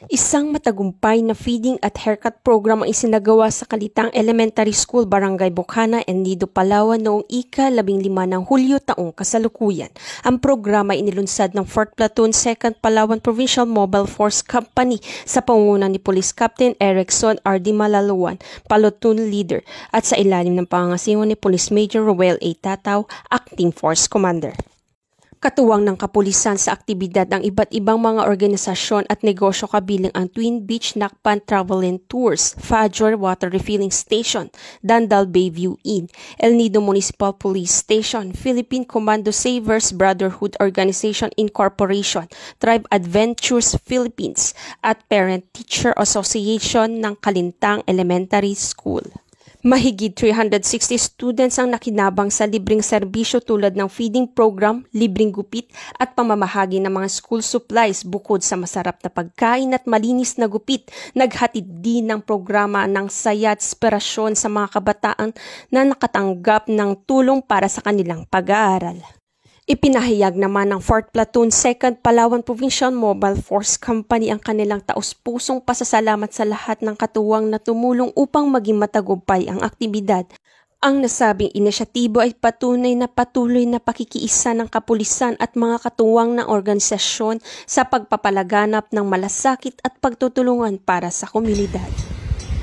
Isang matagumpay na feeding at haircut program ang isinagawa sa Kalitang Elementary School, Barangay Bocana, Nido, Palawan noong ika-15 ng Hulyo taong kasalukuyan. Ang programa ay inilunsad ng 4th Platoon 2nd Palawan Provincial Mobile Force Company sa pangunguna ni Police Captain Erickson R.D. Malaluan, Platoon Leader, at sa ilalim ng pangangasiwa ni Police Major Roel A. Tataw, Acting Force Commander. Katuwang ng kapulisan sa aktibidad ang iba't ibang mga organisasyon at negosyo kabilang ang Twin Beach Nakpan Travel and Tours, Fajor Water Refilling Station, Dandal Bayview Inn, El Nido Municipal Police Station, Philippine Commando Savers Brotherhood Organization Incorporation, Tribe Adventures Philippines, at Parent Teacher Association ng Kalintang Elementary School. Mahigit 360 students ang nakinabang sa libreng serbisyo tulad ng feeding program, libreng gupit at pamamahagi ng mga school supplies. Bukod sa masarap na pagkain at malinis na gupit, naghatid din ng programa ng saya at inspirasyon sa mga kabataan na nakatanggap ng tulong para sa kanilang pag-aaral. Ipinahayag naman ng 4th Platoon 2nd Palawan Provincial Mobile Force Company ang kanilang taus-pusong pasasalamat sa lahat ng katuwang na tumulong upang maging matagumpay ang aktibidad. Ang nasabing inisyatibo ay patuloy na pakikiisa ng kapulisan at mga katuwang ng organisasyon sa pagpapalaganap ng malasakit at pagtutulungan para sa komunidad.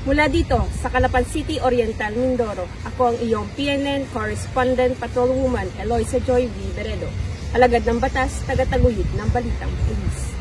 Mula dito sa Calapan City, Oriental, Mindoro, ako ang iyong PNN Correspondent Patrolwoman Eloisa Joy V. Beredo, alagad ng batas, tagataguyod ng Balitang Pulis.